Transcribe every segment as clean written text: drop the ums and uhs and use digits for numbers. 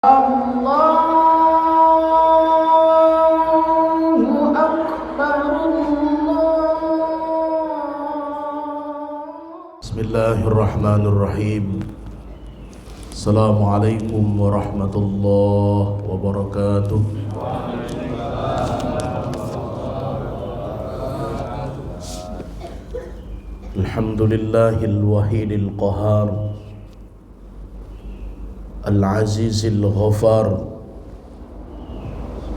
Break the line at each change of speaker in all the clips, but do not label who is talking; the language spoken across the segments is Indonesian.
Allahu Akbar,
Bismillahirrahmanirrahim. Assalamualaikum warahmatullahi wabarakatuh. Alhamdulillahil wahidil qahar, Al-Azizil Ghafar,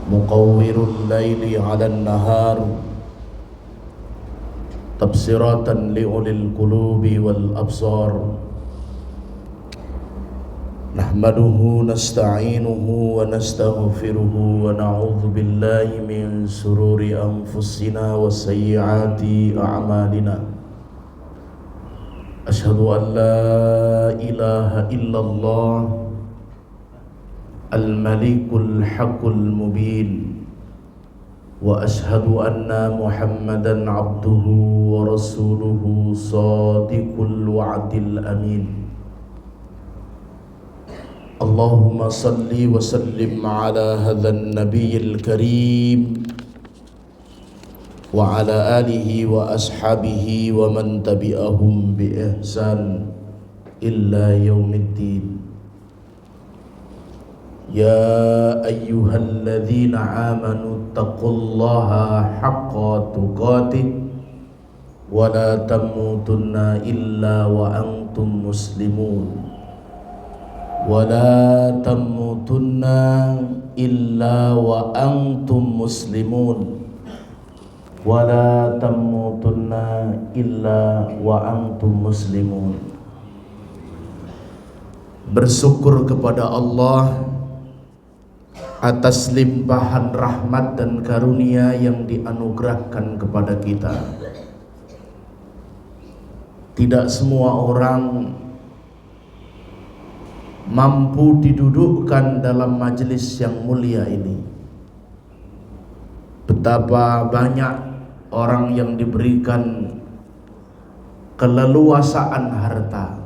Muqawwirul Laili 'alan Nahar, Tabsiratan li'ulil qulubi wal absar. Nahmaduhu nasta'inuhu wa nastaghfiruhu wa na'udzu billahi min sururi anfusina wa sayyiati a'malina. Asyhadu an la ilaha illallah al-malikul haqqul mubin, wa asyhadu anna Muhammadan abduhu wa rasuluhu sadiqul wa'dil amin. Allahumma salli wa sallim ala hadzal nabiyil karim wa ala alihi wa ashabihi wa man tabi'ahum bi ihsan illa yaumiddin. Ya ayyuhalladzina amanu taqullaha haqqa tuqatih wa la tamutunna illa wa antum muslimun. Wa la tamutunna illa wa antum muslimun. Wa la tamutunna illa wa antum muslimun. Bersyukur kepada Allah atas limpahan rahmat dan karunia yang dianugerahkan kepada kita. Tidak semua orang mampu didudukkan dalam majelis yang mulia ini. Betapa banyak orang yang diberikan keleluasaan harta,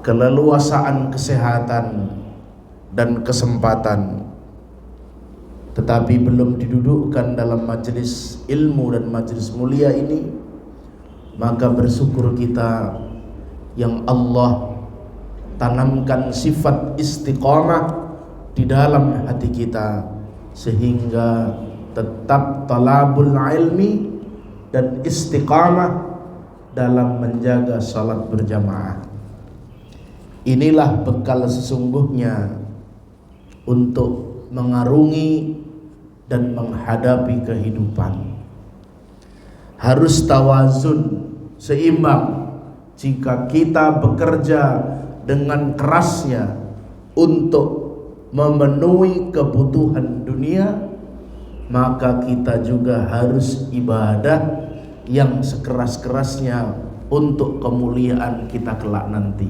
keleluasaan kesehatan dan kesempatan, tetapi belum didudukkan dalam majelis ilmu dan majelis mulia ini. Maka bersyukur kita yang Allah tanamkan sifat istiqamah di dalam hati kita, sehingga tetap talabul ilmi dan istiqamah dalam menjaga salat berjamaah. Inilah bekal sesungguhnya untuk mengarungi dan menghadapi kehidupan. Harus tawazun, seimbang. Jika kita bekerja dengan kerasnya untuk memenuhi kebutuhan dunia, maka kita juga harus ibadah yang sekeras-kerasnya untuk kemuliaan kita kelak nanti.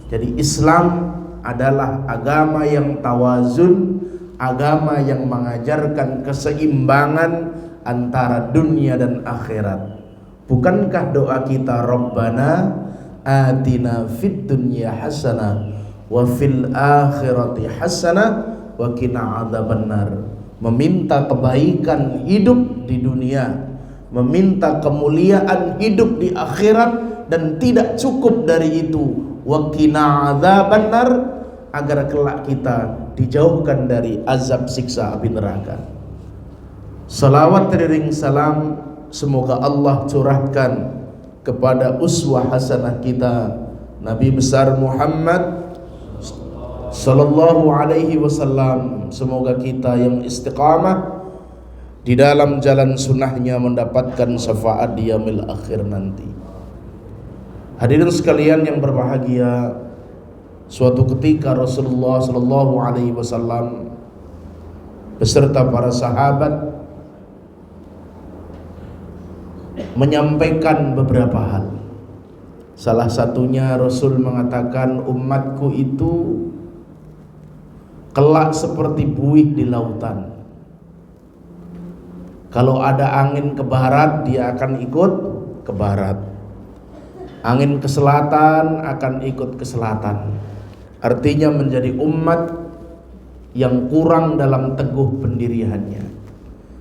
Jadi Islam adalah agama yang tawazun, agama yang mengajarkan keseimbangan antara dunia dan akhirat. Bukankah doa kita Rabbana atina fid dunya hasanah wa fil akhirati hasanah wa qina adzabannar? Meminta kebaikan hidup di dunia, meminta kemuliaan hidup di akhirat, dan tidak cukup dari itu, wa qina adzabannar, agar kelak kita dijauhkan dari azab siksa api neraka. Salawat teriring salam semoga Allah curahkan kepada uswah hasanah kita, Nabi besar Muhammad sallallahu alaihi wasallam. Semoga kita yang istiqamah di dalam jalan sunnahnya mendapatkan syafaat di yaumil akhir nanti. Hadirin sekalian yang berbahagia, suatu ketika Rasulullah sallallahu alaihi wasallam beserta para sahabat menyampaikan beberapa hal. Salah satunya Rasul mengatakan, umatku itu kelak seperti buih di lautan. Kalau ada angin ke barat, dia akan ikut ke barat. Angin ke selatan akan ikut ke selatan. artinya menjadi umat yang kurang dalam teguh pendiriannya.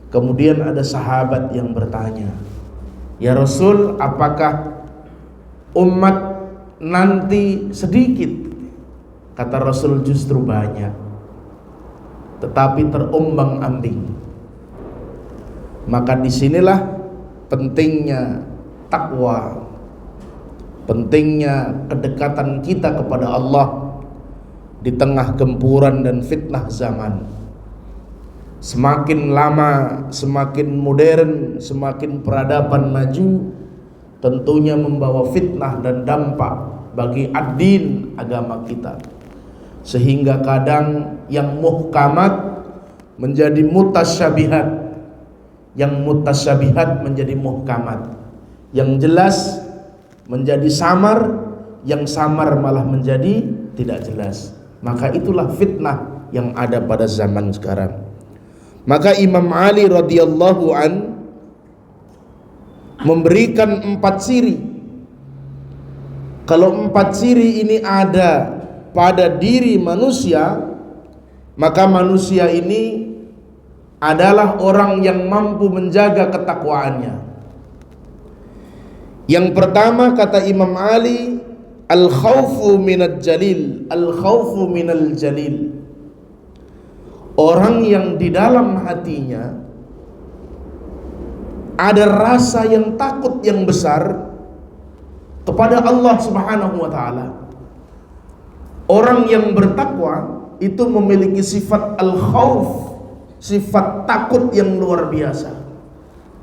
Kemudian ada sahabat yang bertanya, "Ya Rasul, apakah umat nanti sedikit?" Kata Rasul, "Justru banyak, tetapi terombang-ambing." Maka disinilah pentingnya takwa, pentingnya kedekatan kita kepada Allah di tengah gempuran dan fitnah zaman. Semakin lama, semakin modern, semakin peradaban maju, tentunya membawa fitnah dan dampak bagi ad-din, agama kita. Sehingga kadang yang muhkamat menjadi mutasyabihat, yang mutasyabihat menjadi muhkamat, yang jelas menjadi samar, yang samar malah menjadi tidak jelas. Maka itulah fitnah yang ada pada zaman sekarang. Maka Imam Ali radhiyallahu an memberikan 4 ciri. Kalau 4 ciri ini ada pada diri manusia, maka manusia ini adalah orang yang mampu menjaga ketakwaannya. Yang pertama kata Imam Ali, al-khawfu minal jalil, al-khawfu minal jalil. Orang yang di dalam hatinya ada rasa yang takut yang besar kepada Allah Subhanahu wa taala. Orang yang bertakwa itu memiliki sifat al-khawf, sifat takut yang luar biasa.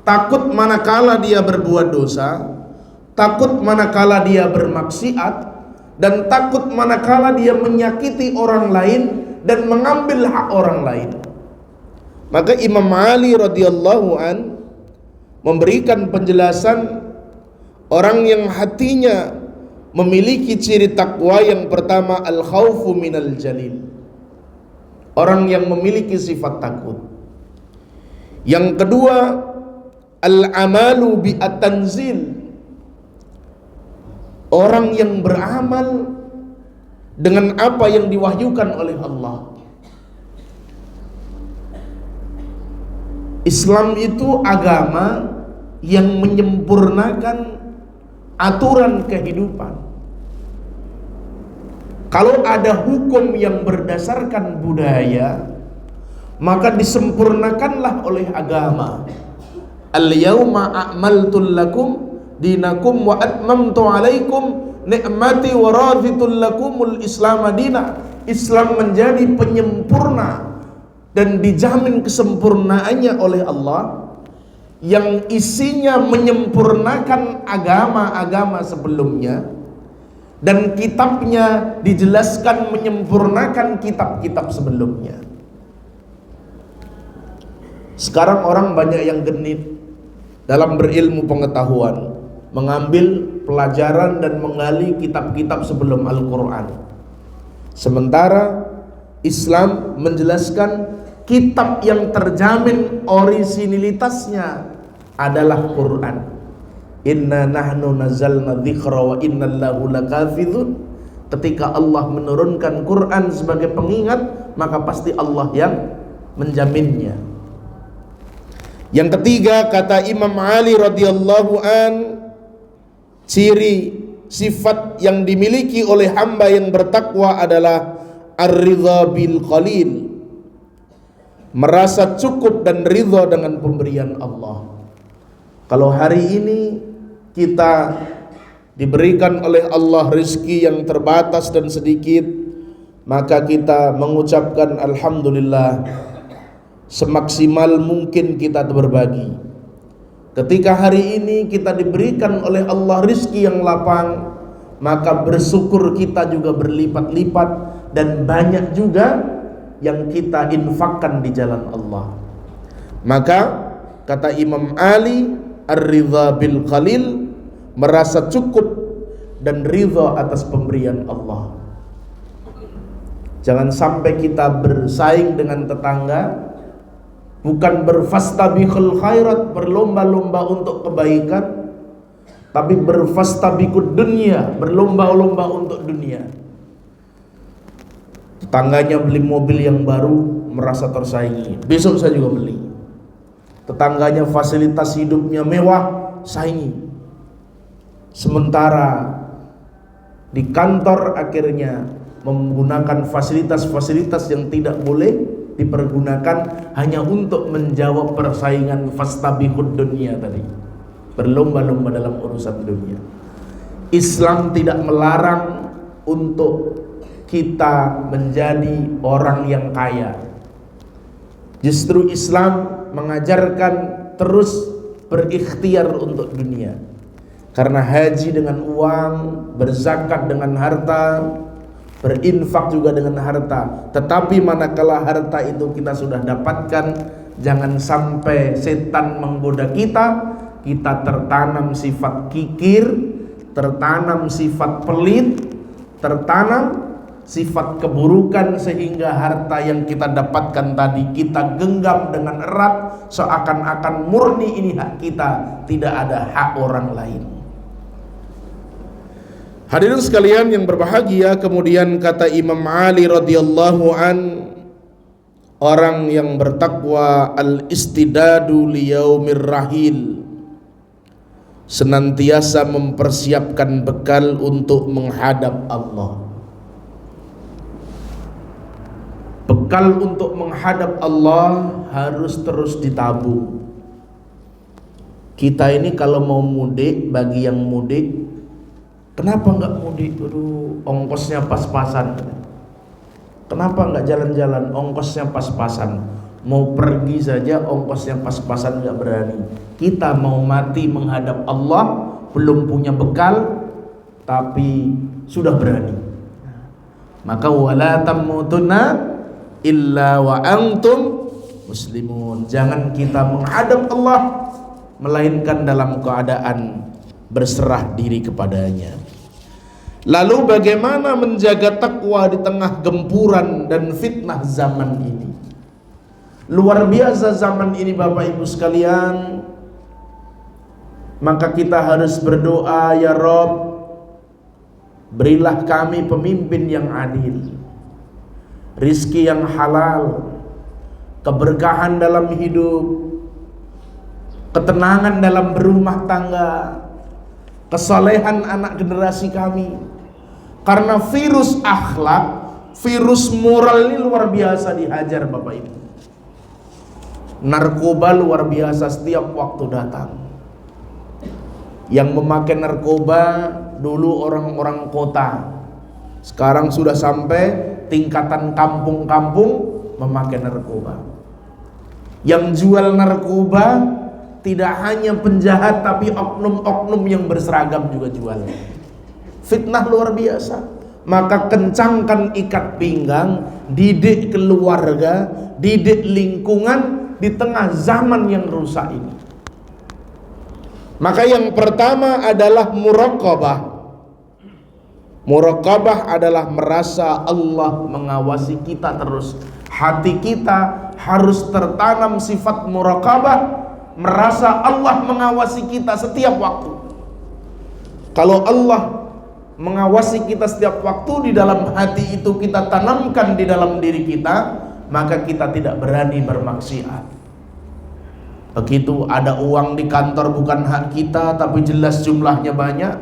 Takut manakala dia berbuat dosa, takut manakala dia bermaksiat, dan takut manakala dia menyakiti orang lain dan mengambil hak orang lain. Maka Imam Ali radhiyallahu an memberikan penjelasan orang yang hatinya memiliki ciri takwa. Yang pertama, al-khawfu minal jalil, orang yang memiliki sifat takut. Yang kedua, al-amalu bi at-tanzil, orang yang beramal dengan apa yang diwahyukan oleh Allah. Islam itu agama yang menyempurnakan aturan kehidupan. Kalau ada hukum yang berdasarkan budaya, maka disempurnakanlah oleh agama. Al-yawma a'maltu lakum dinakum wa atmamtu alaikum ni'mati wa raditu lakumul islam madina. Islam menjadi penyempurna dan dijamin kesempurnaannya oleh Allah, yang isinya menyempurnakan agama-agama sebelumnya, dan kitabnya dijelaskan menyempurnakan kitab-kitab sebelumnya. Sekarang orang banyak yang genit dalam berilmu pengetahuan, mengambil pelajaran dan menggali kitab-kitab sebelum Al-Quran. Sementara Islam menjelaskan kitab yang terjamin orisinilitasnya adalah Quran. Inna nahnu nazzalna dzikra wa inna lahu lakafizun. Ketika Allah menurunkan Quran sebagai pengingat, maka pasti Allah yang menjaminnya. Yang ketiga kata Imam Ali radhiyallahu an, ciri sifat yang dimiliki oleh hamba yang bertakwa adalah ar-ridha bil qalil, merasa cukup dan ridha dengan pemberian Allah. Kalau hari ini kita diberikan oleh Allah rezeki yang terbatas dan sedikit, maka kita mengucapkan alhamdulillah, semaksimal mungkin kita berbagi. Ketika hari ini kita diberikan oleh Allah rezeki yang lapang, maka bersyukur kita juga berlipat-lipat, dan banyak juga yang kita infakkan di jalan Allah. Maka kata Imam Ali, ar-ridha bil qalil, merasa cukup dan ridha atas pemberian Allah. Jangan sampai kita bersaing dengan tetangga, bukan berfastabiqul khairat, berlomba-lomba untuk kebaikan, tapi berfastabiqud dunya, berlomba-lomba untuk dunia. Tetangganya beli mobil yang baru, merasa tersaingi. Besok saya juga beli. Tetangganya fasilitas hidupnya mewah, saingi. Sementara di kantor akhirnya menggunakan fasilitas-fasilitas yang tidak boleh dipergunakan hanya untuk menjawab persaingan fastabihud dunia tadi. Berlomba-lomba dalam urusan dunia. Islam tidak melarang untuk kita menjadi orang yang kaya. Justru Islam mengajarkan terus berikhtiar untuk dunia. Karena haji dengan uang, berzakat dengan harta, berinfak juga dengan harta. Tetapi manakala harta itu kita sudah dapatkan, jangan sampai setan menggoda kita. Kita tertanam sifat kikir, tertanam sifat pelit, tertanam sifat keburukan, sehingga harta yang kita dapatkan tadi kita genggam dengan erat, seakan-akan murni ini hak kita, tidak ada hak orang lain. Hadirin sekalian yang berbahagia, kemudian kata Imam Ali radhiyallahu an, orang yang bertakwa al-istidadu liyaumir rahil, senantiasa mempersiapkan bekal untuk menghadap Allah. Bekal untuk menghadap Allah harus terus ditabung. Kita ini kalau mau mudik, bagi yang mudik, kenapa enggak mudik? Aduh, ongkosnya pas-pasan. Kenapa enggak jalan-jalan? Ongkosnya pas-pasan. Mau pergi saja ongkosnya pas-pasan, enggak berani. Kita mau mati menghadap Allah, belum punya bekal, tapi sudah berani. Maka wala tamutunna illa wa antum muslimun. Jangan kita menghadap Allah melainkan dalam keadaan berserah diri kepadanya. Lalu bagaimana menjaga takwa di tengah gempuran dan fitnah zaman ini? Luar biasa zaman ini Bapak Ibu sekalian. Maka kita harus berdoa, ya Rabb, berilah kami pemimpin yang adil, rizki yang halal, keberkahan dalam hidup, ketenangan dalam berumah tangga, kesalehan anak generasi kami. Karena virus akhlak, virus moral ini luar biasa dihajar Bapak Ibu. Narkoba luar biasa setiap waktu datang. Yang memakai narkoba dulu orang-orang kota, sekarang sudah sampai tingkatan kampung-kampung memakai narkoba. Yang jual narkoba tidak hanya penjahat, tapi oknum-oknum yang berseragam juga jual. Fitnah luar biasa. Maka kencangkan ikat pinggang, didik keluarga, didik lingkungan di tengah zaman yang rusak ini. Maka yang pertama adalah muraqabah. Muraqabah adalah merasa Allah mengawasi kita terus. Hati kita harus tertanam sifat muraqabah, merasa Allah mengawasi kita setiap waktu. Kalau Allah mengawasi kita setiap waktu, di dalam hati itu kita tanamkan di dalam diri kita, maka kita tidak berani bermaksiat. Begitu ada uang di kantor bukan hak kita, tapi jelas jumlahnya banyak,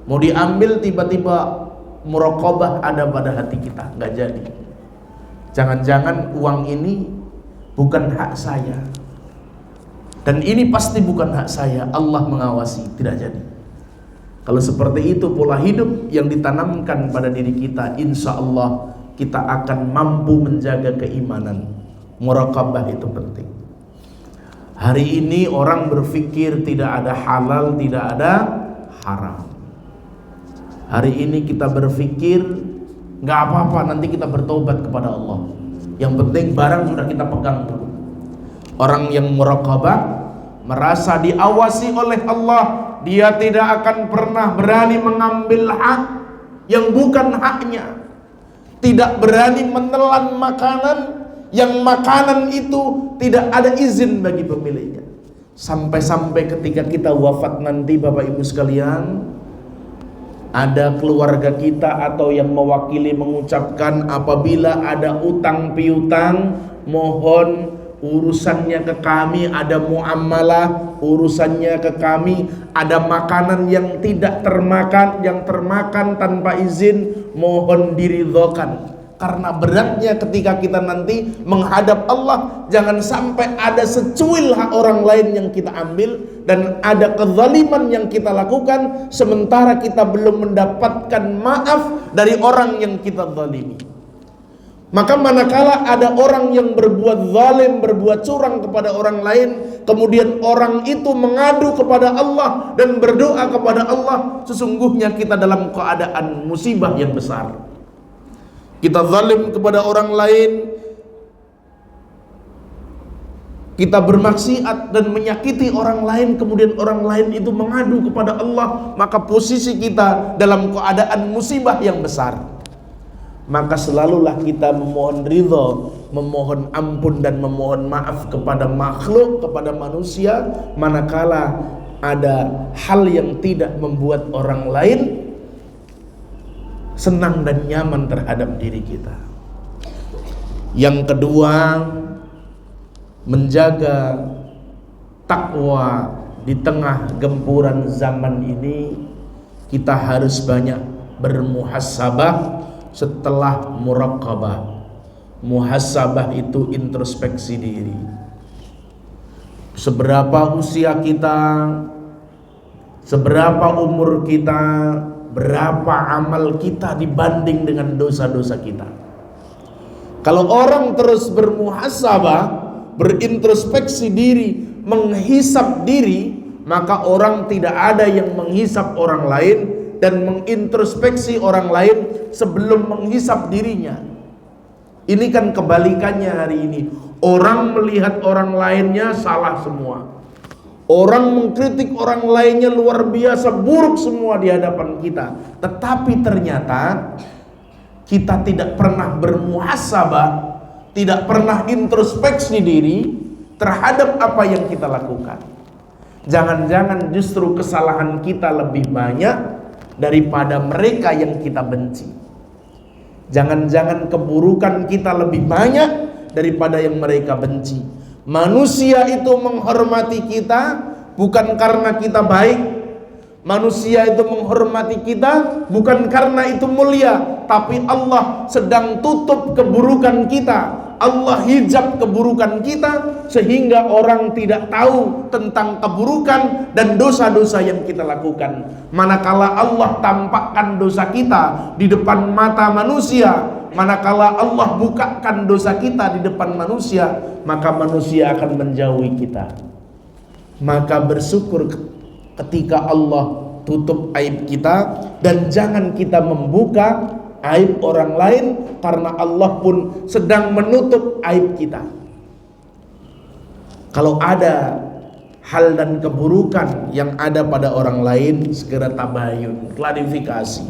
mau diambil, tiba-tiba muraqabah ada pada hati kita, nggak jadi. Jangan-jangan uang ini bukan hak saya, dan ini pasti bukan hak saya, Allah mengawasi, tidak jadi. Kalau seperti itu pola hidup yang ditanamkan pada diri kita, insya Allah kita akan mampu menjaga keimanan. Muraqabah itu penting. Hari ini orang berpikir tidak ada halal, tidak ada haram. Hari ini kita berpikir nggak apa-apa, nanti kita bertobat kepada Allah. Yang penting barang sudah kita pegang dulu. Orang yang muraqabah merasa diawasi oleh Allah, dia tidak akan pernah berani mengambil hak yang bukan haknya. Tidak berani menelan makanan yang makanan itu tidak ada izin bagi pemiliknya. Sampai-sampai ketika kita wafat nanti Bapak Ibu sekalian, Ada keluarga kita atau yang mewakili mengucapkan, apabila ada utang piutang, mohon urusannya ke kami. Ada muamalah, urusannya ke kami. Ada makanan yang tidak termakan, yang termakan tanpa izin, mohon diridhokan. Karena beratnya ketika kita nanti menghadap Allah, jangan sampai ada secuil hak orang lain yang kita ambil, dan ada kezaliman yang kita lakukan sementara kita belum mendapatkan maaf dari orang yang kita zalimi. Maka manakala ada orang yang berbuat zalim, berbuat curang kepada orang lain, kemudian orang itu mengadu kepada Allah dan berdoa kepada Allah, sesungguhnya kita dalam keadaan musibah yang besar. Kita zalim kepada orang lain, kita bermaksiat dan menyakiti orang lain, kemudian orang lain itu mengadu kepada Allah, maka posisi kita dalam keadaan musibah yang besar. Maka selalulah kita memohon ridho, memohon ampun dan memohon maaf kepada makhluk, kepada manusia, manakala ada hal yang tidak membuat orang lain senang dan nyaman terhadap diri kita. Yang kedua, menjaga takwa di tengah gempuran zaman ini. Kita harus banyak bermuhasabah setelah muraqabah. Muhasabah itu introspeksi diri. Seberapa usia kita, seberapa umur kita, berapa amal kita dibanding dengan dosa-dosa kita. Kalau orang terus bermuhasabah, berintrospeksi diri, menghisap diri, maka orang tidak ada yang menghisap orang lain dan mengintrospeksi orang lain sebelum menghisap dirinya. Ini kan kebalikannya hari ini. Orang melihat orang lainnya salah semua. Orang mengkritik orang lainnya luar biasa buruk semua di hadapan kita. Tetapi ternyata kita tidak pernah bermuhasabah, tidak pernah introspeksi diri terhadap apa yang kita lakukan. Jangan-jangan justru kesalahan kita lebih banyak daripada mereka yang kita benci. Jangan-jangan keburukan kita lebih banyak daripada yang mereka benci. Manusia itu menghormati kita bukan karena kita baik. Manusia itu menghormati kita bukan karena itu mulia, tapi Allah sedang tutup keburukan kita. Allah hijab keburukan kita sehingga orang tidak tahu tentang keburukan dan dosa-dosa yang kita lakukan. Manakala Allah tampakkan dosa kita di depan mata manusia, manakala Allah bukakan dosa kita di depan manusia, maka manusia akan menjauhi kita. Maka bersyukur ketika Allah tutup aib kita, dan jangan kita membuka aib orang lain, karena Allah pun sedang menutup aib kita. Kalau ada hal dan keburukan yang ada pada orang lain, segera tabayun, klarifikasi.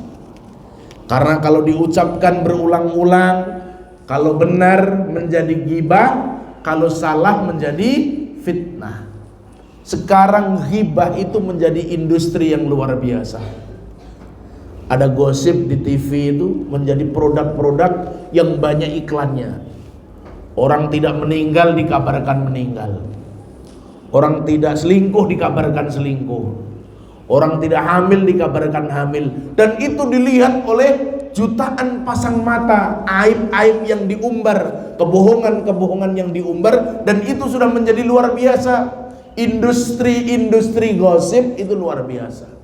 Karena kalau diucapkan berulang-ulang, kalau benar menjadi ghibah, kalau salah menjadi fitnah. Sekarang ghibah itu menjadi industri yang luar biasa. Ada gosip di TV itu menjadi produk-produk yang banyak iklannya. Orang tidak meninggal dikabarkan meninggal. Orang tidak selingkuh dikabarkan selingkuh. Orang tidak hamil dikabarkan hamil. Dan itu dilihat oleh jutaan pasang mata. Aib-aib yang diumbar, kebohongan-kebohongan yang diumbar, dan itu sudah menjadi luar biasa. Industri gosip itu luar biasa.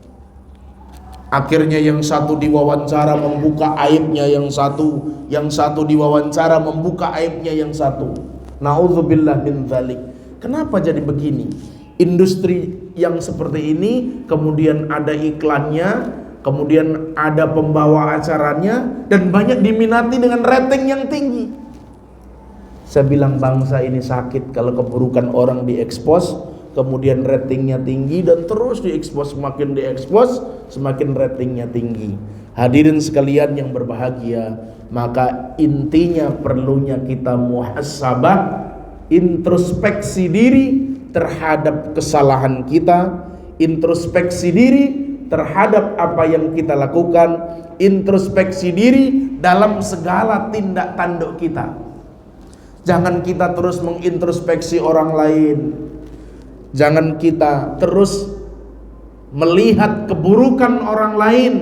Akhirnya yang satu diwawancara membuka aibnya yang satu diwawancara membuka aibnya yang satu. Nauzubillah min dzalik. Kenapa jadi begini? Industri yang seperti ini kemudian ada iklannya, kemudian ada pembawa acaranya, dan banyak diminati dengan rating yang tinggi. Saya bilang bangsa ini sakit kalau keburukan orang diekspos, kemudian ratingnya tinggi, dan terus diekspos, semakin diekspos semakin ratingnya tinggi. Hadirin sekalian yang berbahagia, maka intinya perlunya kita muhasabah, introspeksi diri terhadap kesalahan kita, introspeksi diri terhadap apa yang kita lakukan, introspeksi diri dalam segala tindak tanduk kita. Jangan kita terus mengintrospeksi orang lain. Jangan kita terus melihat keburukan orang lain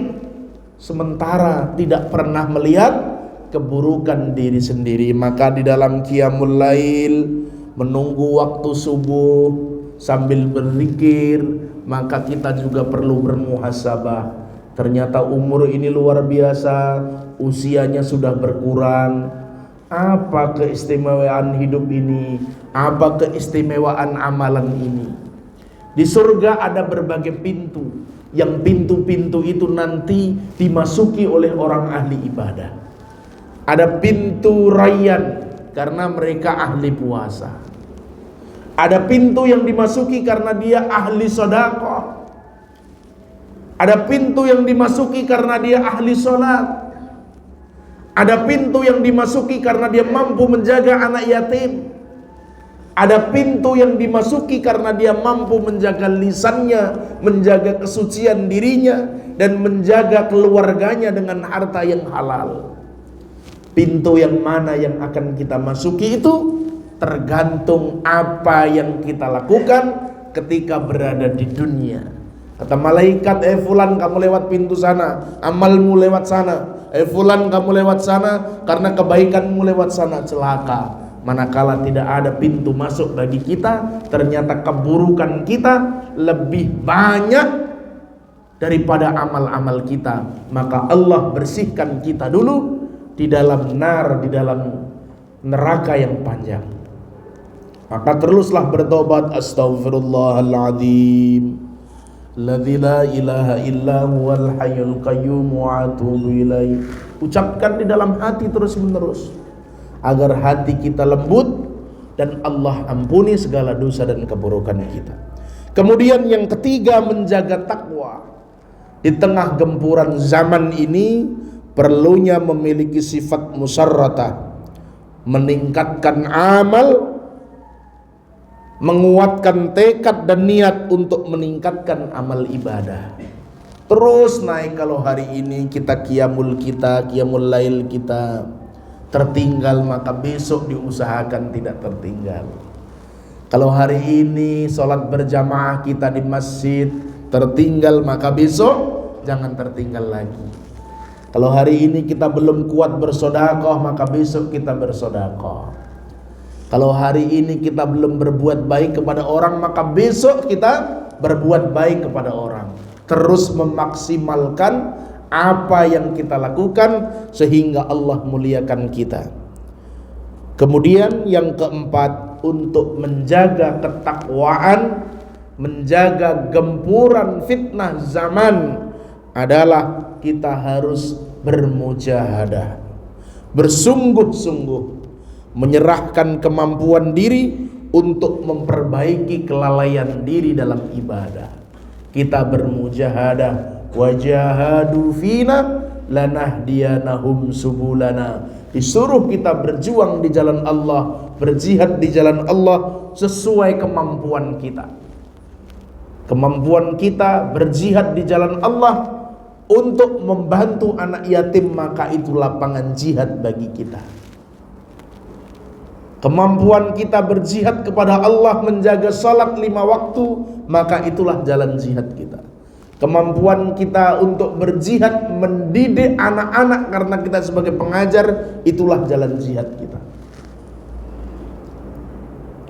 sementara tidak pernah melihat keburukan diri sendiri. Maka di dalam qiyamul lail, menunggu waktu subuh sambil berzikir, maka kita juga perlu bermuhasabah. Ternyata umur ini luar biasa, usianya sudah berkurang. Apa keistimewaan hidup ini? Apa keistimewaan amalan ini? Di surga ada berbagai pintu, yang pintu-pintu itu nanti dimasuki oleh orang ahli ibadah. Ada pintu rayyan karena mereka ahli puasa. Ada pintu yang dimasuki karena dia ahli sedekah. Ada pintu yang dimasuki karena dia ahli sholat. Ada pintu yang dimasuki karena dia mampu menjaga anak yatim. Ada pintu yang dimasuki karena dia mampu menjaga lisannya, menjaga kesucian dirinya, dan menjaga keluarganya dengan harta yang halal. Pintu yang mana yang akan kita masuki itu tergantung apa yang kita lakukan ketika berada di dunia. Kata malaikat, fulan kamu lewat pintu sana, amalmu lewat sana. Fulan kamu lewat sana karena kebaikanmu lewat sana. Celaka manakala tidak ada pintu masuk bagi kita, ternyata keburukan kita lebih banyak daripada amal-amal kita. Maka Allah bersihkan kita dulu di dalam di dalam neraka yang panjang. Maka teruslah bertobat. Astaghfirullahaladzim, alladzi la ilaha illa huwal hayyul qayyum wa atubu ilaih. Ucapkan di dalam hati terus menerus agar hati kita lembut dan Allah ampuni segala dosa dan keburukan kita. Kemudian yang ketiga, menjaga takwa. Di tengah gempuran zaman ini perlunya memiliki sifat musarratah, meningkatkan amal, menguatkan tekad dan niat untuk meningkatkan amal ibadah. Terus naik. Kalau hari ini kita qiyamul lail kita tertinggal, maka besok diusahakan tidak tertinggal. Kalau hari ini sholat berjamaah kita di masjid tertinggal, maka besok jangan tertinggal lagi. Kalau hari ini kita belum kuat bersedekah, maka besok kita bersedekah. Kalau hari ini kita belum berbuat baik kepada orang, maka besok kita berbuat baik kepada orang. Terus memaksimalkan apa yang kita lakukan sehingga Allah muliakan kita. Kemudian yang keempat, untuk menjaga ketakwaan, menjaga gempuran fitnah zaman adalah kita harus bermujahadah, bersungguh-sungguh menyerahkan kemampuan diri untuk memperbaiki kelalaian diri dalam ibadah. Kita bermujahadah, wajahadu fina lanahdiyanahum subulana. Disuruh kita berjuang di jalan Allah, berjihad di jalan Allah sesuai kemampuan kita. Kemampuan kita berjihad di jalan Allah untuk membantu anak yatim, maka itu lapangan jihad bagi kita. Kemampuan kita berjihad kepada Allah, menjaga salat 5 waktu, maka itulah jalan jihad kita. Kemampuan kita untuk berjihad mendidik anak-anak karena kita sebagai pengajar, itulah jalan jihad kita.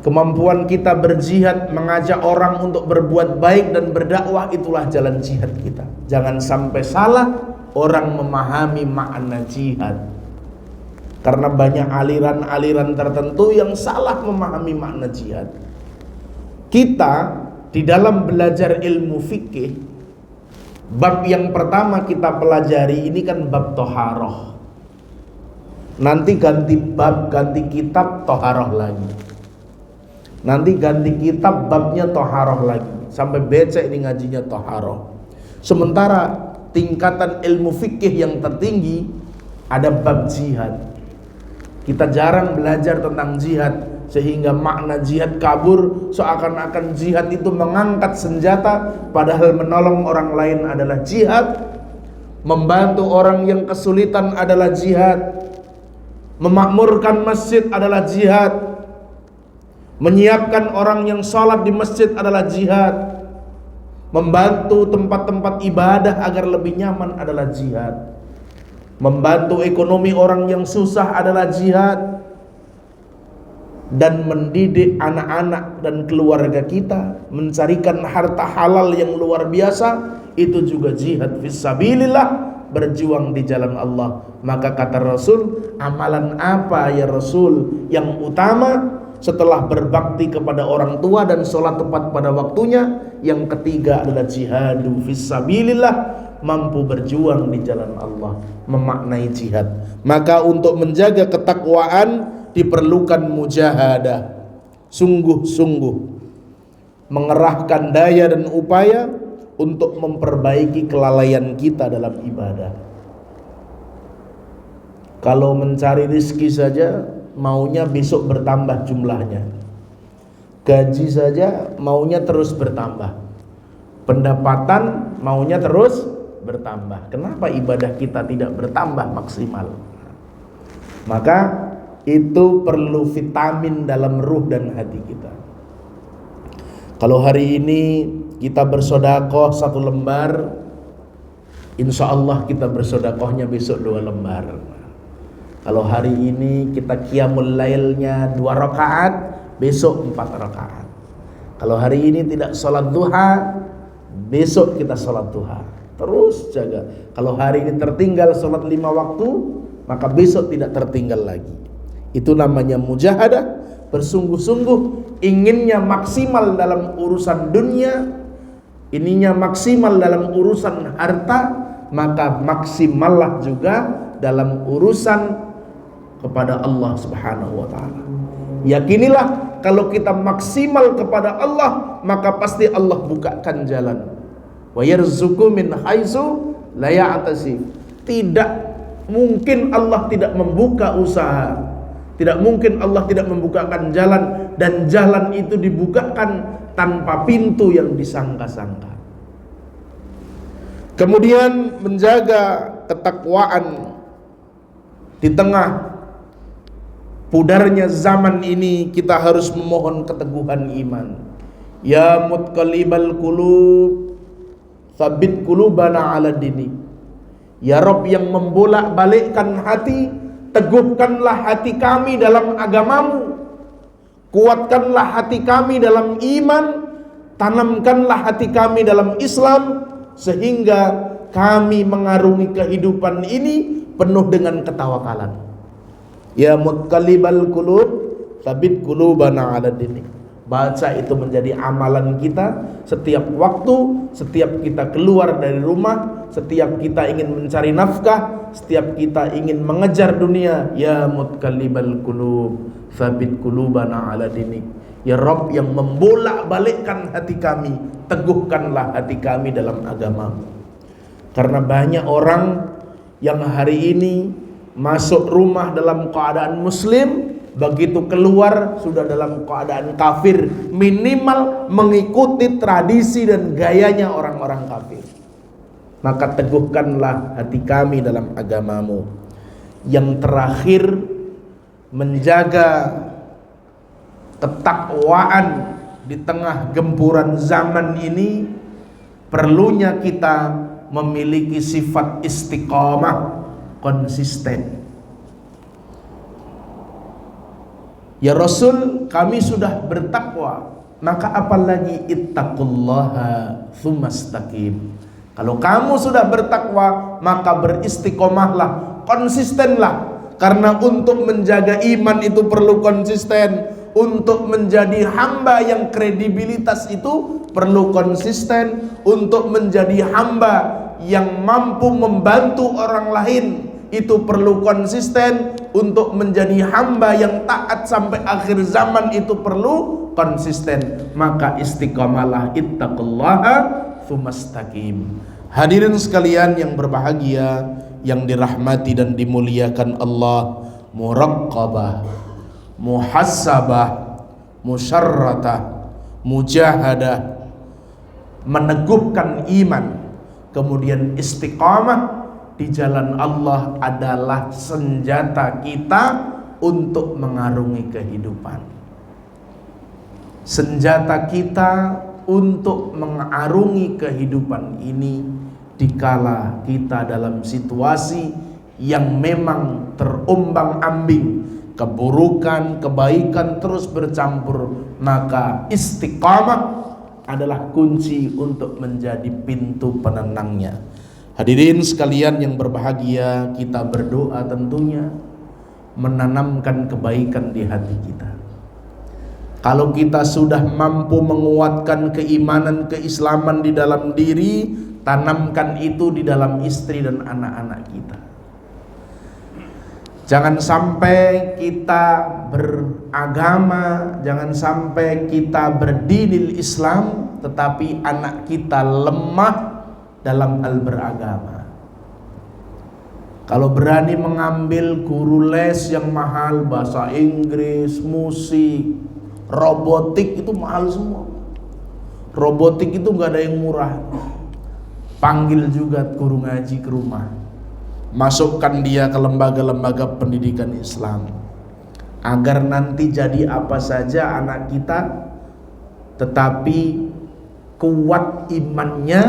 Kemampuan kita berjihad mengajak orang untuk berbuat baik dan berdakwah, itulah jalan jihad kita. Jangan sampai salah orang memahami makna jihad, karena banyak aliran-aliran tertentu yang salah memahami makna jihad. Kita di dalam belajar ilmu fikih, bab yang pertama kita pelajari ini kan bab toharoh. Nanti ganti bab, ganti kitab toharoh lagi. Nanti ganti kitab, babnya toharoh lagi. Sampai becek ini ngajinya toharoh. Sementara tingkatan ilmu fikih yang tertinggi ada bab jihad. Kita jarang belajar tentang jihad. sehingga makna jihad kabur, seakan-akan jihad itu mengangkat senjata, padahal menolong orang lain adalah jihad, membantu orang yang kesulitan adalah jihad, memakmurkan masjid adalah jihad, menyiapkan orang yang sholat di masjid adalah jihad, membantu tempat-tempat ibadah agar lebih nyaman adalah jihad, membantu ekonomi orang yang susah adalah jihad, dan mendidik anak-anak dan keluarga kita mencarikan harta halal yang luar biasa, itu juga jihad fisabilillah, berjuang di jalan Allah. Maka kata Rasul, amalan apa ya Rasul yang utama setelah berbakti kepada orang tua dan sholat tepat pada waktunya? Yang ketiga adalah jihadu fisabilillah, mampu berjuang di jalan Allah, memaknai jihad. Maka untuk menjaga ketakwaan diperlukan mujahadah, sungguh-sungguh mengerahkan daya dan upaya untuk memperbaiki kelalaian kita dalam ibadah. Kalau mencari rezeki saja maunya besok bertambah jumlahnya, gaji saja maunya terus bertambah, pendapatan maunya terus bertambah. Kenapa ibadah kita tidak bertambah maksimal? Maka itu perlu vitamin dalam ruh dan hati kita. Kalau hari ini kita bersodakoh 1 lembar, insya Allah kita bersodakohnya besok 2 lembar. Kalau hari ini kita qiyamul lailnya 2 rakaat, besok 4 rakaat. Kalau hari ini tidak sholat duha, besok kita sholat duha. Terus jaga. Kalau hari ini tertinggal sholat 5 waktu, maka besok tidak tertinggal lagi. Itu namanya mujahadah, bersungguh-sungguh inginnya maksimal dalam urusan dunia, ininya maksimal dalam urusan harta, maka maksimallah juga dalam urusan kepada Allah Subhanahu wa taala. Yakinilah kalau kita maksimal kepada Allah, maka pasti Allah bukakan jalan. Wa yarzuqu min haitsu la yahtasib. Tidak mungkin Allah tidak membuka usaha. Tidak mungkin Allah tidak membukakan jalan, dan jalan itu dibukakan tanpa pintu yang disangka-sangka. Kemudian menjaga ketakwaan di tengah pudarnya zaman ini, kita harus memohon keteguhan iman. Ya mutqallibal qulub, tsabbit qulubana ala dini. Ya Rabb yang membolak-balikkan hati, teguhkanlah hati kami dalam agamamu, kuatkanlah hati kami dalam iman, tanamkanlah hati kami dalam Islam, sehingga kami mengarungi kehidupan ini penuh dengan ketawakalan. Ya mutqallibal qulub, tsabbit qulubana ala dinik. Baca itu menjadi amalan kita setiap waktu, setiap kita keluar dari rumah, setiap kita ingin mencari nafkah, setiap kita ingin mengejar dunia. Ya mutqallibal qulub, tsabbit qulubana ala dinik. Ya Rabb yang membolak-balikkan hati kami, teguhkanlah hati kami dalam agamamu. Karena banyak orang yang hari ini masuk rumah dalam keadaan muslim, begitu keluar sudah dalam keadaan kafir, minimal mengikuti tradisi dan gayanya orang-orang kafir. Maka teguhkanlah hati kami dalam agamamu. Yang terakhir, menjaga ketakwaan di tengah gempuran zaman ini, perlunya kita memiliki sifat istiqamah, konsisten. Ya Rasul, kami sudah bertakwa, maka apalagi ittaqullaha tsumastaqim. Kalau kamu sudah bertakwa, maka beristiqomahlah, konsistenlah. Karena untuk menjaga iman itu perlu konsisten. Untuk menjadi hamba yang kredibilitas itu perlu konsisten. Untuk menjadi hamba yang mampu membantu orang lain itu perlu konsisten. Untuk menjadi hamba yang taat sampai akhir zaman itu perlu konsisten. Maka istiqamalah, ittaqullaha tsumastaqim. Hadirin sekalian yang berbahagia, yang dirahmati dan dimuliakan Allah, muraqabah, muhasabah, musyarratah, mujahadah, meneguhkan iman, kemudian istiqamah di jalan Allah adalah senjata kita untuk mengarungi kehidupan. Senjata kita untuk mengarungi kehidupan ini dikala kita dalam situasi yang memang terombang-ambing, keburukan, kebaikan terus bercampur, maka istiqamah adalah kunci untuk menjadi pintu penenangnya. Hadirin sekalian yang berbahagia, kita berdoa tentunya menanamkan kebaikan di hati kita. Kalau kita sudah mampu menguatkan keimanan, keislaman di dalam diri, tanamkan itu di dalam istri dan anak-anak kita. Jangan sampai kita beragama, jangan sampai kita berdinil Islam, tetapi anak kita lemah dalam hal beragama. Kalau berani mengambil guru les yang mahal, bahasa Inggris, musik, robotik, itu mahal semua. Robotik itu gak ada yang murah. Panggil juga guru ngaji ke rumah, masukkan dia ke lembaga-lembaga pendidikan Islam, agar nanti jadi apa saja anak kita, tetapi kuat imannya,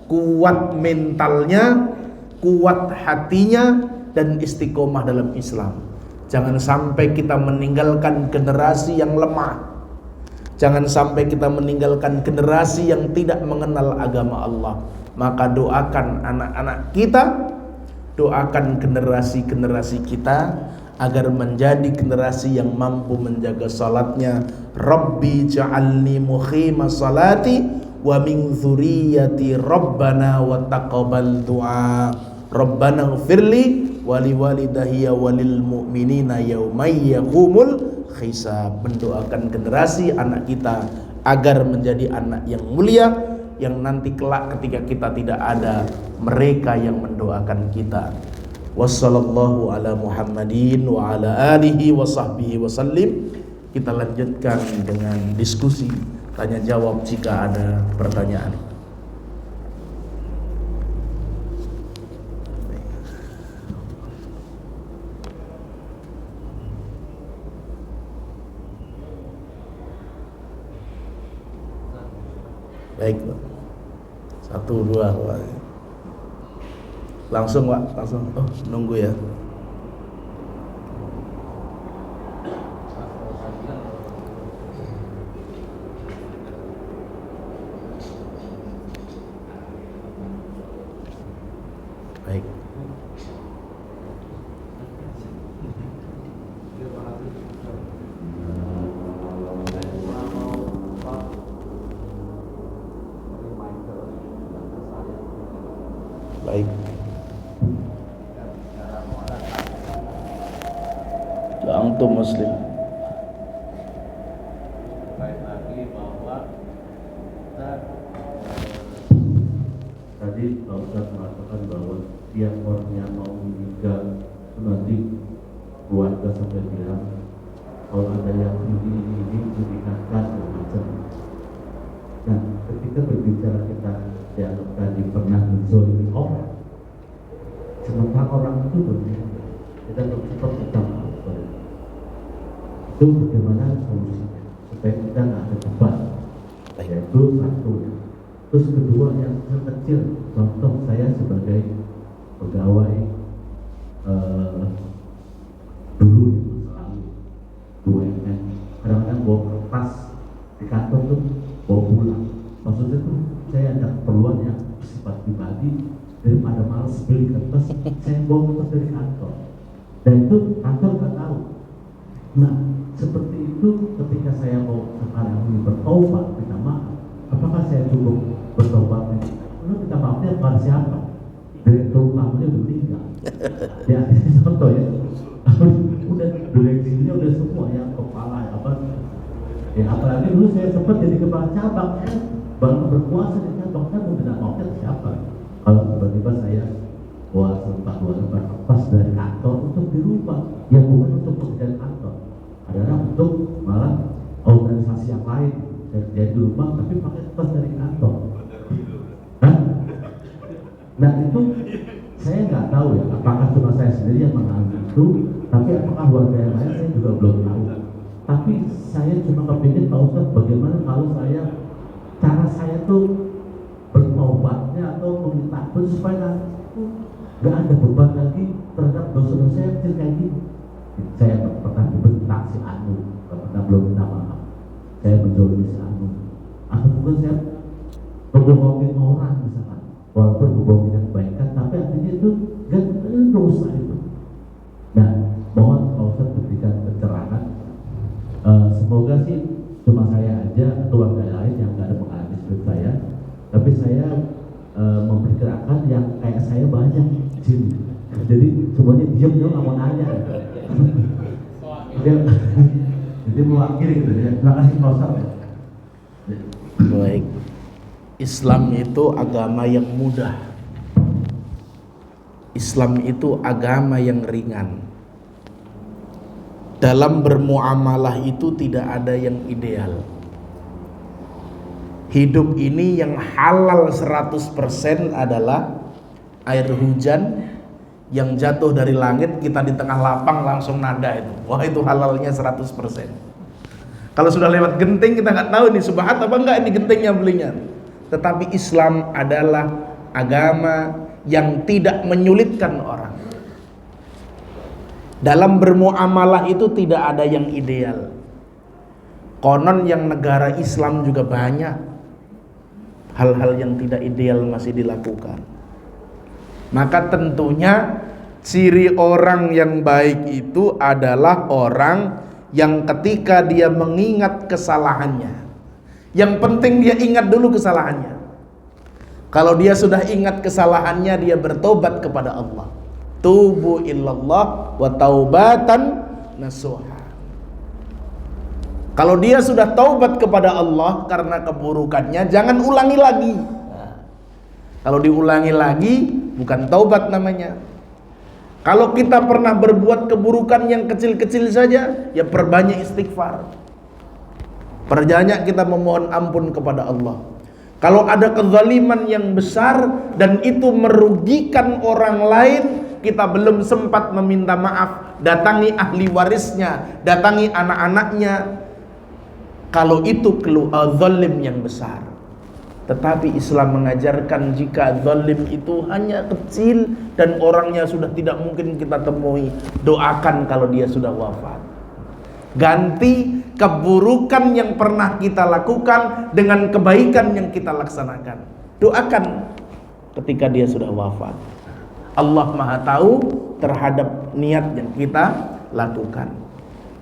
kuat mentalnya, kuat hatinya, dan istiqomah dalam Islam. Jangan sampai kita meninggalkan generasi yang lemah. Jangan sampai kita meninggalkan generasi yang tidak mengenal agama Allah. Maka doakan anak-anak kita, doakan generasi-generasi kita agar menjadi generasi yang mampu menjaga salatnya. Rabbi ja'alni muqima salati wa min dzurriyyati rabbana wa taqabbal du'a. Rabbana ighfirli wa liwalidayya walil mu'minina yauma yaqumul hisab. Mendoakan generasi anak kita agar menjadi anak yang mulia, yang nanti kelak ketika kita tidak ada, mereka yang mendoakan kita. Wassallallahu ala Muhammadin wa ala alihi wa sahbihi wasallim. Kita lanjutkan dengan diskusi tanya jawab jika ada pertanyaan. Baik, Pak. 1, 2, Pak. Langsung, Pak, langsung. Oh, nunggu ya. Baik. Baik. Antum muslim.
Baik lagi bahwa kita tadi Pak Ustaz mengatakan bahwa tiap orang yang mau meninggal itu nanti keluarga sampai bilang kalau ada yang ini dinikahkan dan macam. Dan ketika berbicara kita dianggap tadi pernah menzolimi orang, sementara orang itu berbeda, kita tetap kita maafkan. Itu bagaimana solusinya supaya kita nggak ada beban, yaitu satu. Terus kedua yang kecil, contoh saya sebagai pegawai dulu di masa lalu BUMN, kadang-kadang bawa kertas di kantor tuh bawa pulang. Maksudnya tuh saya ada keperluan yang bersifat pribadi, daripada malas beli kertas, saya bawa kertas dari kantor. Dan itu kantor nggak tahu. Nah, seperti itu ketika saya mau sekarang ini bertobat, minta maaf, apakah saya cukup bertobat ini? Lalu minta maafnya kepada siapa? Direktur utamanya udah meninggal. Ya, ini contoh ya. Udah direksinya udah semua yang kepala apa? Ya apalagi dulu saya sempat jadi kepala cabang, baru berkuasa di cabang, kan mau minta maafnya ke siapa? Kalau tiba-tiba saya sempat dua lembar kertas dari kantor untuk dirubah, ya bukan untuk pekerjaan kantor. Adalah untuk malah organisasi yang lain. Saya kerja di rumah tapi pakai tas dari kantor. Hah? Nah itu saya nggak tahu ya, apakah cuma saya sendiri yang mengalami itu, tapi apakah warga yang lain saya juga belum tahu. Tapi saya cuma kepingin Pak Ustadz, bagaimana kalau cara saya tuh bertobatnya atau meminta ampun supaya nggak ada beban lagi terhadap dosa-dosa yang kecil kayak gini. Saya pernah dibentak si Anu, pernah belum minta maaf. Saya menjolimi si Anu, atau mungkin saya membohongin orang misalkan, walaupun membohongin yang kebaikan, tapi artinya itu gak dosa itu. Nah, mohon Pak Ustadz berikan pencerahan. Semoga sih cuma saya aja atau warga lain yang nggak ada mengalami seperti saya, tapi saya memperkirakan yang kayak saya banyak di sini. Jadi semuanya diam dong, nggak mau nanya. Jadi mewakili gitu ya. Terima kasih Pak Ustadz.
Baik. Islam itu agama yang mudah. Islam itu agama yang ringan. Dalam bermuamalah itu tidak ada yang ideal. Hidup ini yang halal 100% adalah air hujan yang jatuh dari langit, kita di tengah lapang langsung nada itu. Wah, itu halalnya 100%. Kalau sudah lewat genting kita nggak tahu nih subhat apa enggak ini gentingnya belinya. Tetapi Islam adalah agama yang tidak menyulitkan orang. Dalam bermuamalah itu tidak ada yang ideal. Konon yang negara Islam juga banyak hal-hal yang tidak ideal masih dilakukan. Maka tentunya ciri orang yang baik itu adalah orang yang ketika dia mengingat kesalahannya, yang penting dia ingat dulu kesalahannya. Kalau dia sudah ingat kesalahannya, dia bertobat kepada Allah. Tubu illallah wa taubatan nasuha. Kalau dia sudah taubat kepada Allah karena keburukannya, jangan ulangi lagi. Kalau diulangi lagi, bukan taubat namanya. Kalau kita pernah berbuat keburukan yang kecil-kecil saja, ya perbanyak istighfar. Perbanyak kita memohon ampun kepada Allah. Kalau ada kezaliman yang besar dan itu merugikan orang lain, kita belum sempat meminta maaf, datangi ahli warisnya, datangi anak-anaknya. Kalau itu zalim yang besar. Tetapi Islam mengajarkan jika zalim itu hanya kecil dan orangnya sudah tidak mungkin kita temui, doakan kalau dia sudah wafat. Ganti keburukan yang pernah kita lakukan dengan kebaikan yang kita laksanakan. Doakan ketika dia sudah wafat. Allah Maha tahu terhadap niat yang kita lakukan.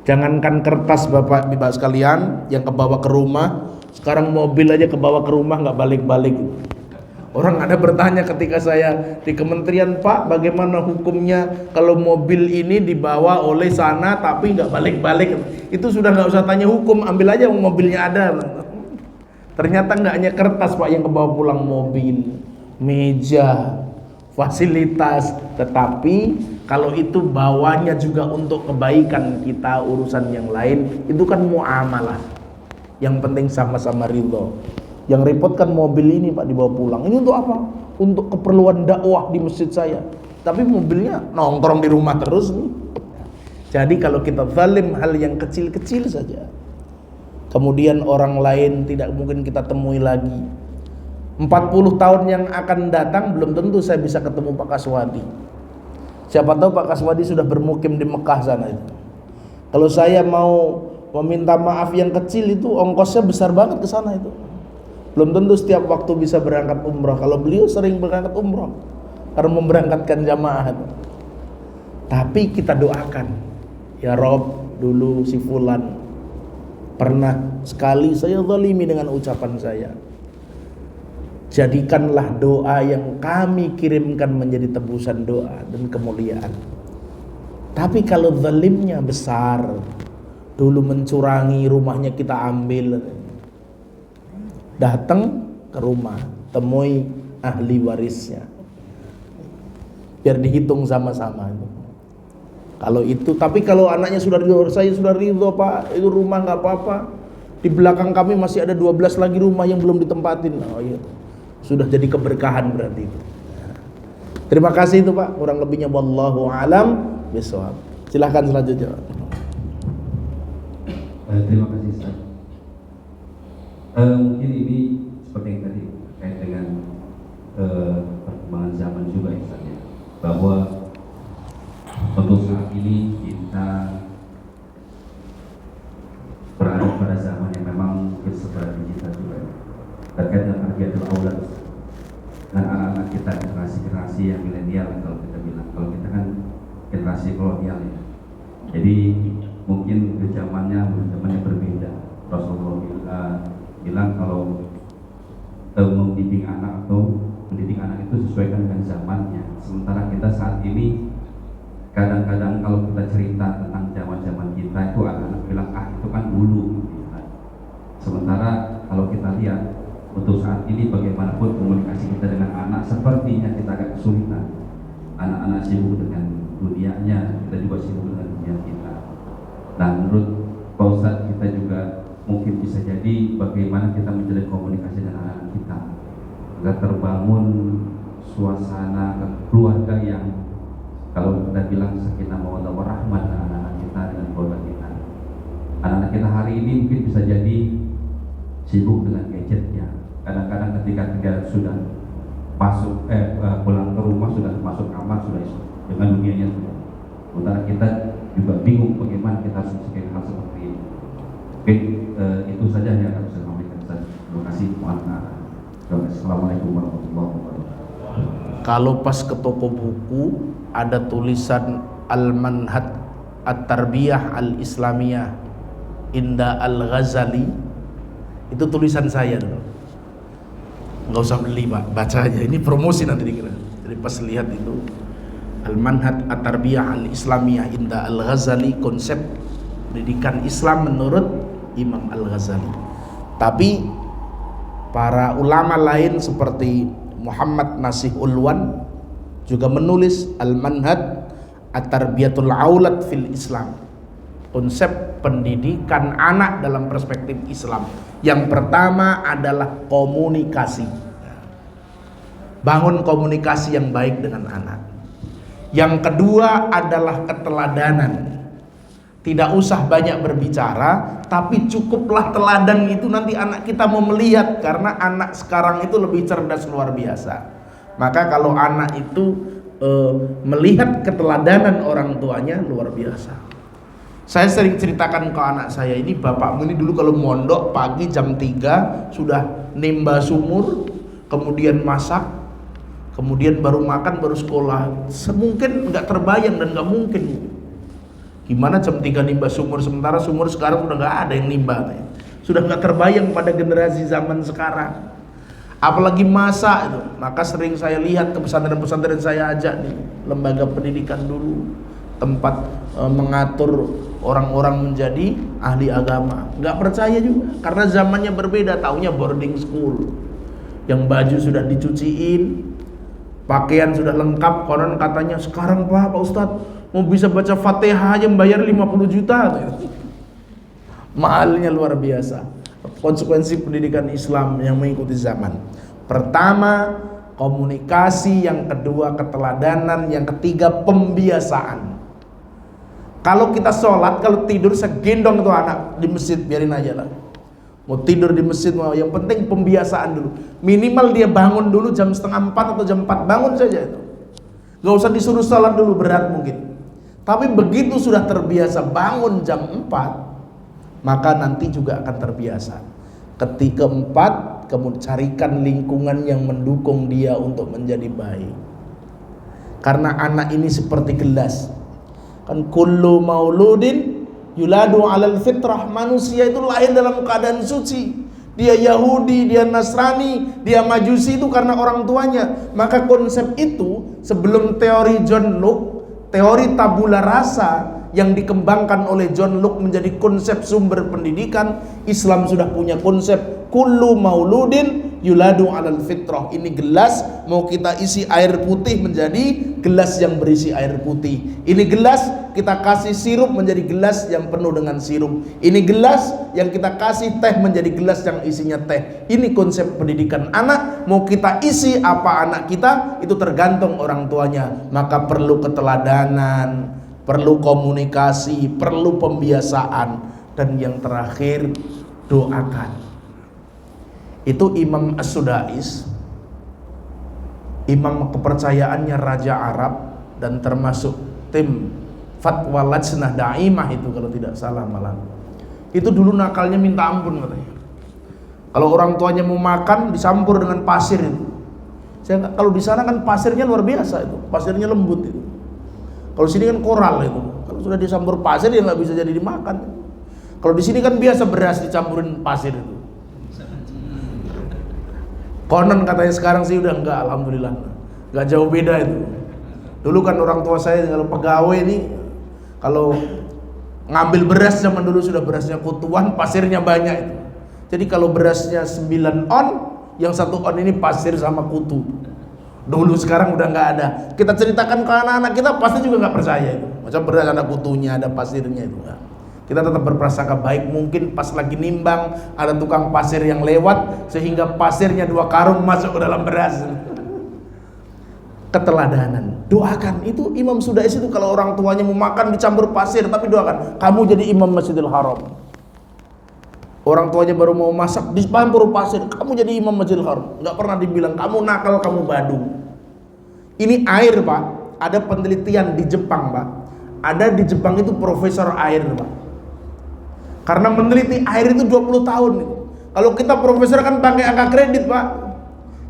Jangankan kertas Bapak Ibu sekalian yang kebawa ke rumah, sekarang mobil aja kebawa ke rumah nggak balik-balik. Orang ada bertanya ketika saya di kementerian, Pak, bagaimana hukumnya kalau mobil ini dibawa oleh sana tapi nggak balik-balik? Itu sudah nggak usah tanya hukum, ambil aja mobilnya ada. Ternyata nggak hanya kertas Pak yang kebawa pulang, mobil, meja, fasilitas, tetapi kalau itu bawanya juga untuk kebaikan kita, urusan yang lain, itu kan muamalah. Yang penting sama-sama ridho. Yang repot kan mobil ini Pak dibawa pulang. Ini untuk apa? Untuk keperluan dakwah di masjid saya. Tapi mobilnya nongkrong di rumah terus nih. Jadi kalau kita zalim hal yang kecil-kecil saja, kemudian orang lain tidak mungkin kita temui lagi. 40 tahun yang akan datang belum tentu saya bisa ketemu Pak Kaswadi. Siapa tahu Pak Kaswadi sudah bermukim di Mekah sana itu. Kalau saya mau meminta maaf yang kecil itu ongkosnya besar banget ke sana itu. Belum tentu setiap waktu bisa berangkat umroh. Kalau beliau sering berangkat umroh karena memberangkatkan jamaah itu. Tapi kita doakan, ya Rob, dulu si Fulan pernah sekali saya zalimi dengan ucapan saya. Jadikanlah doa yang kami kirimkan menjadi tebusan doa dan kemuliaan. Tapi kalau zalimnya besar, dulu mencurangi rumahnya kita ambil, datang ke rumah, temui ahli warisnya, biar dihitung sama-sama. Kalau itu, tapi kalau anaknya sudah ridho, saya sudah ridho Pak, itu rumah nggak apa-apa. Di belakang kami masih ada 12 lagi rumah yang belum ditempatin. Oh iya, sudah jadi keberkahan berarti itu. Terima kasih itu Pak, kurang lebihnya wallahu alam bisawab. Silahkan selanjutnya.
Terima kasih Ustaz. Mungkin ini seperti yang tadi terkait dengan perkembangan zaman juga ya Ustaz ya, bahwa untuk saat ini kita berada pada zaman yang memang mungkin serba digital juga ya. Terkait dengan tarbiyatul aulad dengan anak-anak kita, generasi yang milenial kalau kita bilang, kalau kita kan generasi kolonial ya. Jadi mungkin zamannya berbeda. Rasulullah bilang kalau mendidik anak itu sesuaikan dengan zamannya. Sementara kita saat ini kadang-kadang kalau kita cerita tentang zaman kita itu anak-anak bilang itu kan dulu gitu kan. Sementara kalau kita lihat untuk saat ini bagaimanapun komunikasi kita dengan anak sepertinya kita agak kesulitan. Anak-anak sibuk dengan dunianya, kita juga sibuk dengan dunia kita. Nah, menurut Pak Ustadz, kita juga mungkin bisa jadi bagaimana kita menjalin komunikasi dengan anak-anak kita agar terbangun suasana keluarga yang kalau kita bilang sakinah mawaddah warahmah dengan anak-anak kita, dengan keluarga kita. Anak-anak kita hari ini mungkin bisa jadi sibuk dengan gadgetnya. Kadang-kadang ketika sudah masuk pulang ke rumah, sudah masuk kamar, sudah dengan dunianya sudah. Sementara kita juga bingung bagaimana kita harus mencegah hal seperti ini. Oke, itu saja yang akan saya sampaikan. Terima kasih. Assalamualaikum warahmatullahi wabarakatuh.
Kalau pas ke toko buku ada tulisan Al-Manhaj At-Tarbiyah Al-Islamiyah Inda Al-Ghazali, itu tulisan saya dulu. Nggak usah beli Pak, baca aja. Ini promosi nanti dikira. Jadi pas lihat itu Al-Manhaj At-Tarbiyah Al-Islamiyah Inda Al-Ghazali, konsep pendidikan Islam menurut Imam Al-Ghazali. Tapi para ulama lain seperti Muhammad Nasih Ulwan juga menulis Al-Manhaj At-Tarbiyatul Aulad fil Islam, konsep pendidikan anak dalam perspektif Islam. Yang pertama adalah komunikasi, bangun komunikasi yang baik dengan anak. Yang kedua adalah keteladanan. Tidak usah banyak berbicara, tapi cukuplah teladan itu, nanti anak kita mau melihat. Karena anak sekarang itu lebih cerdas luar biasa. Maka kalau anak itu melihat keteladanan orang tuanya luar biasa. Saya sering ceritakan ke anak saya, ini bapakmu ini dulu kalau mondok pagi jam 3 sudah nimba sumur, kemudian masak, kemudian baru makan, baru sekolah. Semungkin nggak terbayang dan nggak mungkin. Gimana jam 3 nimba sumur, sementara sumur sekarang udah nggak ada yang nimba. Sudah nggak terbayang pada generasi zaman sekarang. Apalagi masak itu. Maka sering saya lihat ke pesantren-pesantren, saya ajak nih lembaga pendidikan dulu, tempat mengatur orang-orang menjadi ahli agama. Nggak percaya juga, karena zamannya berbeda. Taunya boarding school, yang baju sudah dicuciin, pakaian sudah lengkap. Konon katanya sekarang Pak Ustadz mau bisa baca Fatihah aja membayar 50 juta. Mahalnya luar biasa. Konsekuensi pendidikan Islam yang mengikuti zaman. Pertama, komunikasi. Yang kedua, keteladanan. Yang ketiga, pembiasaan. Kalau kita sholat, kalau tidur, saya gendong itu anak di masjid, biarin aja lah. Mau tidur di masjid, yang penting pembiasaan dulu. Minimal dia bangun dulu jam 3:30 atau jam 4, bangun saja itu. Gak usah disuruh sholat dulu, berat mungkin. Tapi begitu sudah terbiasa bangun jam 4, maka nanti juga akan terbiasa. Ketika 4, kemudian carikan lingkungan yang mendukung dia untuk menjadi baik. Karena anak ini seperti gelas. Kan kullu mauludin yuladu alal fitrah, manusia itu lahir dalam keadaan suci. Dia Yahudi, dia Nasrani, dia Majusi itu karena orang tuanya. Maka konsep itu sebelum teori John Locke, teori tabula rasa yang dikembangkan oleh John Locke menjadi konsep sumber pendidikan, Islam sudah punya konsep kullu mauludin yuladu 'alal fitrah. Ini gelas mau kita isi air putih menjadi gelas yang berisi air putih. Ini gelas kita kasih sirup menjadi gelas yang penuh dengan sirup. Ini gelas yang kita kasih teh menjadi gelas yang isinya teh. Ini konsep pendidikan anak. Mau kita isi apa anak kita itu tergantung orang tuanya. Maka perlu keteladanan, perlu komunikasi, perlu pembiasaan, dan yang terakhir doakan. Itu Imam As-Sudais, imam kepercayaannya Raja Arab dan termasuk tim Fatwa Lajnah Daimah itu kalau tidak salah malah. Itu dulu nakalnya minta ampun katanya. Kalau orang tuanya mau makan dicampur dengan pasir itu. Kalau di sana kan pasirnya luar biasa itu, pasirnya lembut itu. Kalau sini kan koral itu. Kalau sudah dicampur pasir ya nggak bisa jadi dimakan. Kalau di sini kan biasa beras dicampurin pasir itu. Konon katanya sekarang sih udah enggak, alhamdulillah. Enggak jauh beda itu. Dulu kan orang tua saya kalau pegawai ini kalau ngambil beras zaman dulu sudah berasnya kutuan, pasirnya banyak itu. Jadi kalau berasnya 9 on, yang 1 on ini pasir sama kutu. Dulu, sekarang udah nggak ada. Kita ceritakan ke anak-anak kita pasti juga nggak percaya itu. Macam beras ada kutunya, ada pasirnya itu. Kita tetap berprasangka baik. Mungkin pas lagi nimbang ada tukang pasir yang lewat sehingga pasirnya 2 karung masuk ke dalam beras. Keteladanan, doakan. Itu Imam Sudais itu kalau orang tuanya mau makan dicampur pasir, tapi doakan, kamu jadi imam Masjidil Haram. Orang tuanya baru mau masak dicampur pasir, kamu jadi imam Masjidil Haram. Nggak pernah dibilang kamu nakal, kamu badung. Ini air, Pak. Ada penelitian di Jepang, Pak. Ada di Jepang itu profesor air, Pak. Karena meneliti air itu 20 tahun. Kalau kita profesor kan pakai angka kredit, Pak.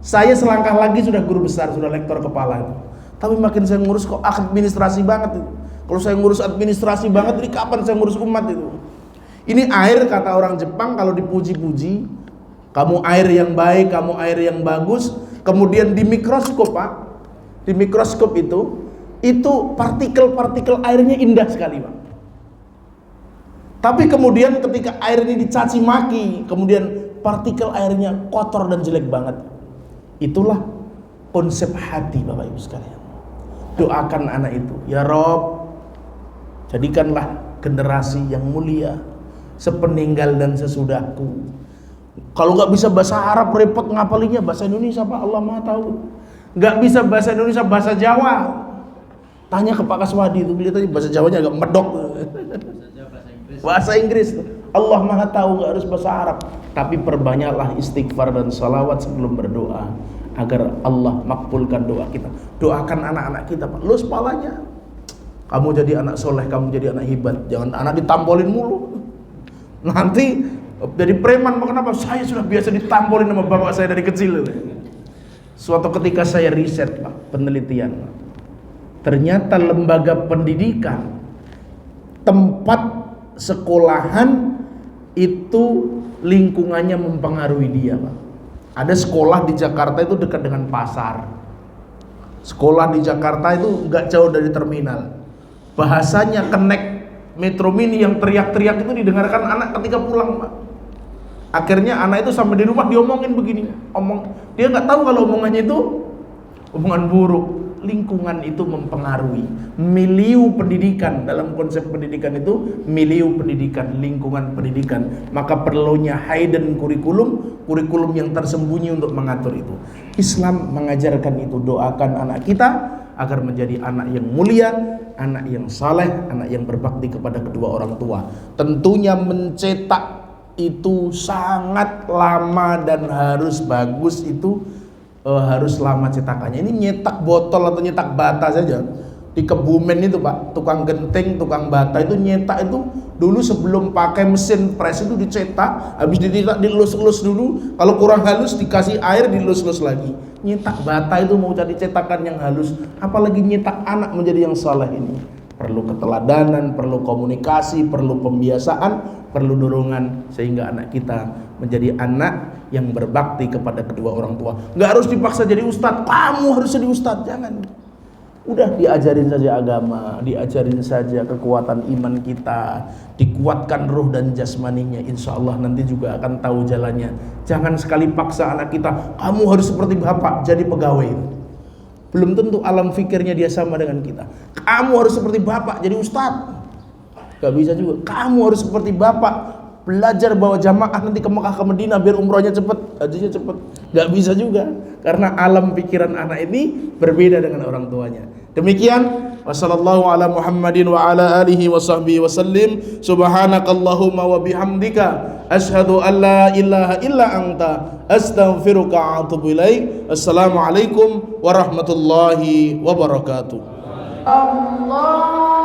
Saya selangkah lagi sudah guru besar, sudah lektor kepala itu. Tapi makin saya ngurus kok administrasi banget itu. Kalau saya ngurus administrasi banget, ini kapan saya ngurus umat itu? Ini air, kata orang Jepang, kalau dipuji-puji, kamu air yang baik, kamu air yang bagus. Kemudian di mikroskop, Pak, di mikroskop itu partikel-partikel airnya indah sekali, Pak. Tapi kemudian ketika air ini dicaci maki, kemudian partikel airnya kotor dan jelek banget. Itulah konsep hati, Bapak Ibu sekalian. Doakan anak itu, ya Rob, jadikanlah generasi yang mulia sepeninggal dan sesudahku. Kalau nggak bisa bahasa Arab repot ngapalinya, bahasa Indonesia, Pak, Allah Maha tahu. Nggak bisa bahasa Indonesia, bahasa Jawa. Tanya ke Pak Kaswadi itu, kelihatannya bahasa Jawanya agak medok. Bahasa Inggris, Allah Maha tahu, nggak harus bahasa Arab. Tapi perbanyaklah istighfar dan salawat sebelum berdoa agar Allah makbulkan doa kita. Doakan anak-anak kita, Pak. Lus palanya. Kamu jadi anak soleh, kamu jadi anak hebat. Jangan anak ditampolin mulu. Nanti jadi preman, kenapa? Saya sudah biasa ditampolin sama bapak saya dari kecil. Suatu ketika saya riset, Pak, penelitian. Ternyata lembaga pendidikan, tempat sekolahan itu lingkungannya mempengaruhi dia, Pak. Ada sekolah di Jakarta itu dekat dengan pasar. Sekolah di Jakarta itu nggak jauh dari terminal. Bahasanya kenek Metro Mini yang teriak-teriak itu didengarkan anak ketika pulang, Pak. Akhirnya anak itu sampai di rumah diomongin begini, dia nggak tahu kalau omongannya itu omongan buruk. Lingkungan itu mempengaruhi. Milieu pendidikan, dalam konsep pendidikan itu milieu pendidikan, lingkungan pendidikan. Maka perlunya hidden kurikulum yang tersembunyi untuk mengatur itu. Islam mengajarkan itu. Doakan anak kita agar menjadi anak yang mulia, anak yang saleh, anak yang berbakti kepada kedua orang tua. Tentunya mencetak itu sangat lama dan harus bagus, itu harus lama cetakannya. Ini nyetak botol atau nyetak bata saja di Kebumen itu, Pak, tukang genting, tukang bata itu nyetak itu dulu sebelum pakai mesin press itu dicetak, habis dicetak dilus-lus dulu, kalau kurang halus dikasih air dilus-lus lagi. Nyetak bata itu mau jadi cetakan yang halus, apalagi nyetak anak menjadi yang saleh ini. Perlu keteladanan, perlu komunikasi, perlu pembiasaan, perlu dorongan sehingga anak kita menjadi anak yang berbakti kepada kedua orang tua. Nggak harus dipaksa jadi ustadz, kamu harus jadi ustadz, jangan. Udah diajarin saja agama, diajarin saja kekuatan iman kita, dikuatkan ruh dan jasmaninya, insya Allah nanti juga akan tahu jalannya. Jangan sekali paksa anak kita, kamu harus seperti bapak jadi pegawai. Belum tentu alam fikirnya dia sama dengan kita. Kamu harus seperti bapak jadi ustadz, gak bisa juga. Kamu harus seperti bapak belajar bawa jamaah nanti ke Mekah ke Medina biar umrohnya cepet, hajinya cepet. Gak bisa juga, karena alam pikiran anak ini berbeda dengan orang tuanya. Demikian, wassallallahu ala Muhammadin wa ala alihi wa sahbihi wa sallim. Subhanakallahumma wa bihamdika asyhadu an la ilaha illa anta astaghfiruka wa atubu ilaik. Assalamualaikum warahmatullahi wabarakatuh.
Allah